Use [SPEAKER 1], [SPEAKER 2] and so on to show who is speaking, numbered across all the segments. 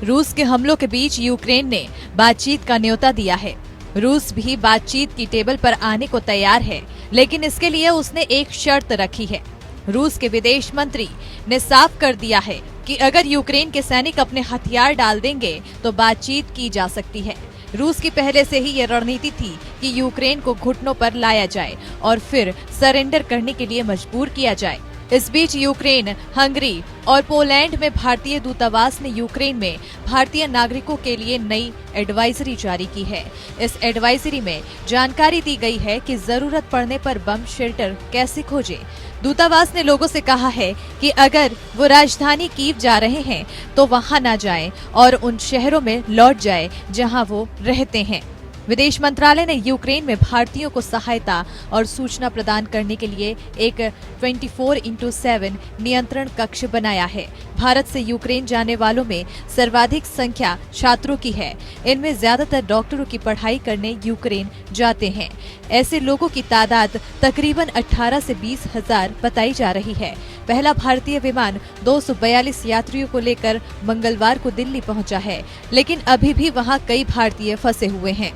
[SPEAKER 1] रूस के हमलों के बीच यूक्रेन ने बातचीत का न्योता दिया है। रूस भी बातचीत की टेबल पर आने को तैयार है, लेकिन इसके लिए उसने एक शर्त रखी है। रूस के विदेश मंत्री ने साफ कर दिया है कि अगर यूक्रेन के सैनिक अपने हथियार डाल देंगे तो बातचीत की जा सकती है। रूस की पहले से ही ये रणनीति थी कि यूक्रेन को घुटनों पर लाया जाए और फिर सरेंडर करने के लिए मजबूर किया जाए। इस बीच यूक्रेन, हंगरी और पोलैंड में भारतीय दूतावास ने यूक्रेन में भारतीय नागरिकों के लिए नई एडवाइजरी जारी की है। इस एडवाइजरी में जानकारी दी गई है कि जरूरत पड़ने पर बम शेल्टर कैसे खोजें। दूतावास ने लोगों से कहा है कि अगर वो राजधानी कीव जा रहे हैं तो वहां न जाएं और उन शहरों में लौट जाएं जहां वो रहते हैं। विदेश मंत्रालय ने यूक्रेन में भारतीयों को सहायता और सूचना प्रदान करने के लिए एक 24/7 नियंत्रण कक्ष बनाया है। भारत से यूक्रेन जाने वालों में सर्वाधिक संख्या छात्रों की है। इनमें ज्यादातर डॉक्टरों की पढ़ाई करने यूक्रेन जाते हैं। ऐसे लोगों की तादाद तकरीबन 18 से 20 हजार बताई जा रही है। पहला भारतीय विमान 242 यात्रियों को लेकर मंगलवार को दिल्ली पहुंचा है, लेकिन अभी भी वहां कई भारतीय फंसे हुए हैं।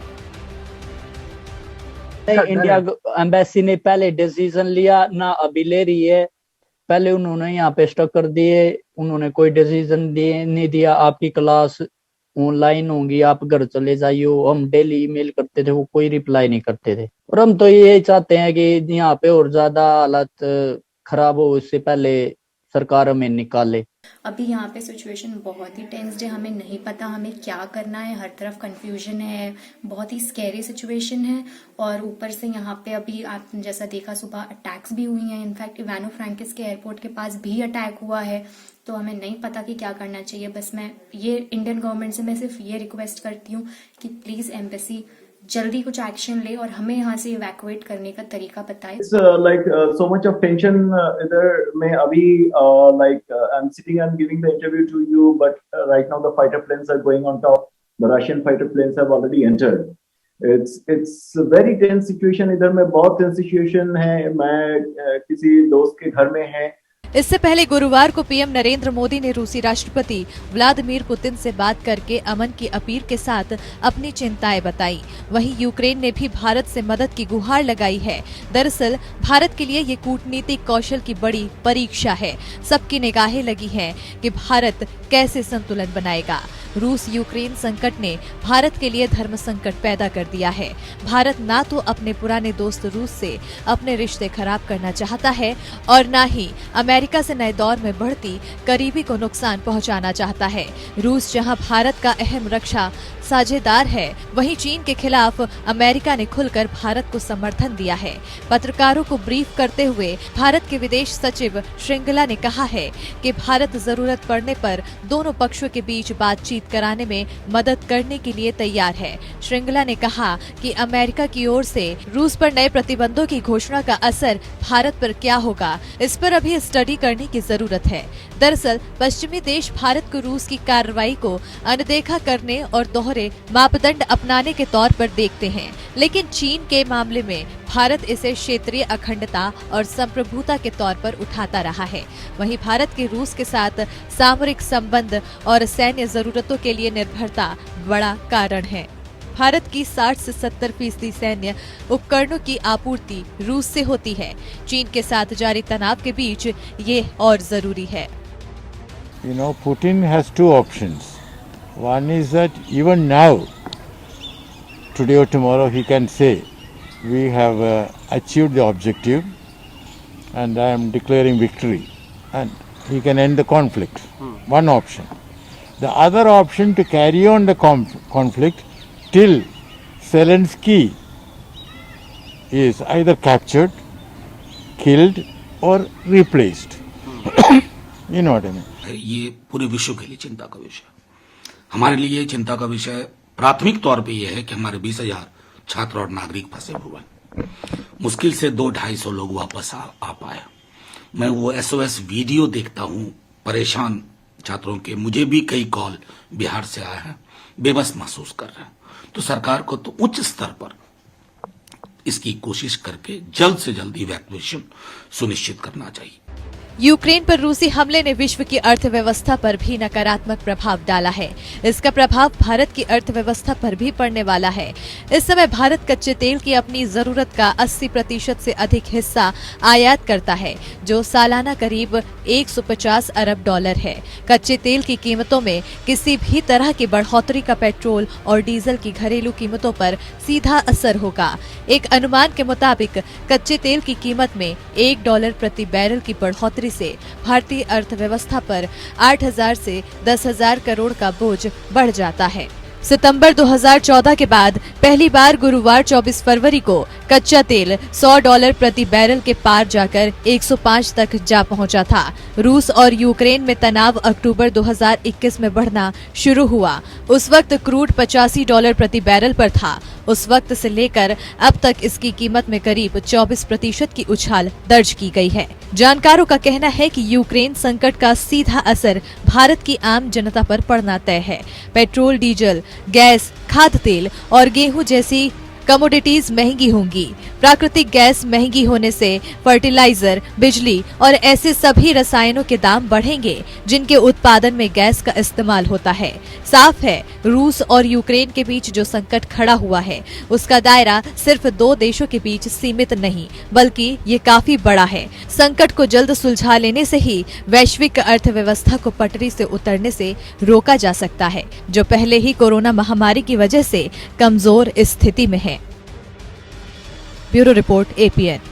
[SPEAKER 2] इंडिया एम्बेसी ने पहले डिसीजन लिया ना, अभी ले रही है। पहले उन्होंने यहाँ पे स्टक कर दिए, उन्होंने कोई डिसीजन नहीं दिया। आपकी क्लास ऑनलाइन होंगी, आप घर चले जाइए। हम डेली ईमेल करते थे, वो कोई रिप्लाई नहीं करते थे। और हम तो ये चाहते हैं कि यहाँ पे और ज्यादा हालत खराब हो, इससे पहले सरकार हमें निकाले।
[SPEAKER 3] अभी यहाँ पे सिचुएशन बहुत ही टेंस्ड है, हमें नहीं पता हमें क्या करना है, हर तरफ कंफ्यूजन है, बहुत ही स्कैरी सिचुएशन है। और ऊपर से यहाँ पे अभी आपने जैसा देखा सुबह अटैक्स भी हुई हैं। इनफैक्ट इवानो फ्रैंकिस के एयरपोर्ट के पास भी अटैक हुआ है। तो हमें नहीं पता कि क्या करना चाहिए। बस मैं ये इंडियन गवर्नमेंट से मैं सिर्फ ये रिक्वेस्ट करती हूँ कि प्लीज एम्बेसी जल्दी कुछ एक्शन ले और हमें यहाँ से इवैक्यूएट करने का तरीका बताए।
[SPEAKER 4] Like so much of tension इधर में अभी like I'm sitting and giving the interview to you, but right now the fighter planes are going on top. The Russian fighter planes have already entered. It's a very tense situation. इधर में बहुत tense situation है। मैं किसी दोस्त के घर में है।
[SPEAKER 1] इससे पहले गुरुवार को पीएम नरेंद्र मोदी ने रूसी राष्ट्रपति व्लादिमीर पुतिन से बात करके अमन की अपील के साथ अपनी चिंताएं बताई। वहीं यूक्रेन ने भी भारत से मदद की गुहार लगाई है। दरअसल भारत के लिए ये कूटनीतिक कौशल की बड़ी परीक्षा है। सबकी निगाहें लगी हैं कि भारत कैसे संतुलन बनाएगा। रूस यूक्रेन संकट ने भारत के लिए धर्म संकट पैदा कर दिया है। भारत ना तो अपने पुराने दोस्त रूस से अपने रिश्ते खराब करना चाहता है और ना ही अमेरिका से नए दौर में बढ़ती करीबी को नुकसान पहुंचाना चाहता है। रूस जहां भारत का अहम रक्षा साझेदार है, वहीं चीन के खिलाफ अमेरिका ने खुलकर भारत को समर्थन दिया है। पत्रकारों को ब्रीफ करते हुए भारत के विदेश सचिव श्रृंगला ने कहा है कि भारत जरूरत पड़ने पर दोनों पक्षों के बीच बातचीत कराने में मदद करने के लिए तैयार है। श्रृंगला ने कहा कि अमेरिका की ओर से रूस पर नए प्रतिबंधों की घोषणा का असर भारत पर क्या होगा, इस पर अभी स्टडी करने की जरूरत है। दरअसल पश्चिमी देश भारत को रूस की कार्रवाई को अनदेखा करने और दोहरे मापदंड अपनाने के तौर पर देखते हैं, लेकिन चीन के मामले में भारत इसे क्षेत्रीय अखंडता और संप्रभुता के तौर पर उठाता रहा है। वहीं भारत के रूस के साथ सामरिक संबंध और सैन्य जरूरतों के लिए निर्भरता बड़ा कारण है। भारत की 60 से 70% सैन्य उपकरणों की आपूर्ति रूस से होती है। चीन के साथ जारी तनाव के बीच ये और जरूरी है।
[SPEAKER 5] You know, Putin has two options. One is that even now, today or tomorrow, he can say, we have achieved the objective and I am declaring victory, and he can end the conflict. One option. The other option to carry on the conflict till Zelensky is either captured, killed or replaced. You know what I mean?
[SPEAKER 6] ये पूरे विश्व के लिए चिंता का विषय। हमारे लिए चिंता का विषय प्राथमिक तौर पे ये है कि हमारे 20,000 छात्र और नागरिक फंसे हुए हैं। मुश्किल से 200-250 लोग वापस आ पाए। मैं वो SOS वीडियो देखता हूँ परेशान छात्रों के। मुझे भी कई कॉल बिहार से आए हैं, बेबस महसूस कर रहे हैं। तो सरकार को तो उच्च स्तर पर इसकी कोशिश करके जल्द से जल्द इवैक्यूएशन सुनिश्चित करना चाहिए।
[SPEAKER 1] यूक्रेन पर रूसी हमले ने विश्व की अर्थव्यवस्था पर भी नकारात्मक प्रभाव डाला है। इसका प्रभाव भारत की अर्थव्यवस्था पर भी पड़ने वाला है। इस समय भारत कच्चे तेल की अपनी जरूरत का 80% से अधिक हिस्सा आयात करता है, जो सालाना करीब 150 अरब डॉलर है। कच्चे तेल की कीमतों में किसी भी तरह की बढ़ोतरी का पेट्रोल और डीजल की घरेलू कीमतों पर सीधा असर होगा। एक अनुमान के मुताबिक कच्चे तेल की कीमत में $1 प्रति बैरल की बढ़ोतरी से भारतीय अर्थव्यवस्था पर 8,000 से 10,000 करोड़ का बोझ बढ़ जाता है। सितंबर 2014 के बाद पहली बार गुरुवार 24 फरवरी को कच्चा तेल $100 प्रति बैरल के पार जाकर 105 तक जा पहुंचा था। रूस और यूक्रेन में तनाव अक्टूबर 2021 में बढ़ना शुरू हुआ। उस वक्त क्रूड $85 प्रति बैरल पर था। उस वक्त से लेकर अब तक इसकी कीमत में करीब 24% की उछाल दर्ज की गई है। जानकारों का कहना है कि यूक्रेन संकट का सीधा असर भारत की आम जनता पर पड़ना तय है। पेट्रोल, डीजल, गैस, खाद्य तेल और गेहूं जैसी कमोडिटीज महंगी होंगी। प्राकृतिक गैस महंगी होने से फर्टिलाइजर, बिजली और ऐसे सभी रसायनों के दाम बढ़ेंगे जिनके उत्पादन में गैस का इस्तेमाल होता है। साफ है, रूस और यूक्रेन के बीच जो संकट खड़ा हुआ है उसका दायरा सिर्फ 2 देशों के बीच सीमित नहीं, बल्कि ये काफी बड़ा है। संकट को जल्द सुलझा लेने से ही वैश्विक अर्थव्यवस्था को पटरी से उतरने से रोका जा सकता है, जो पहले ही कोरोना महामारी की वजह से कमजोर स्थिति में है। Bureau report APN।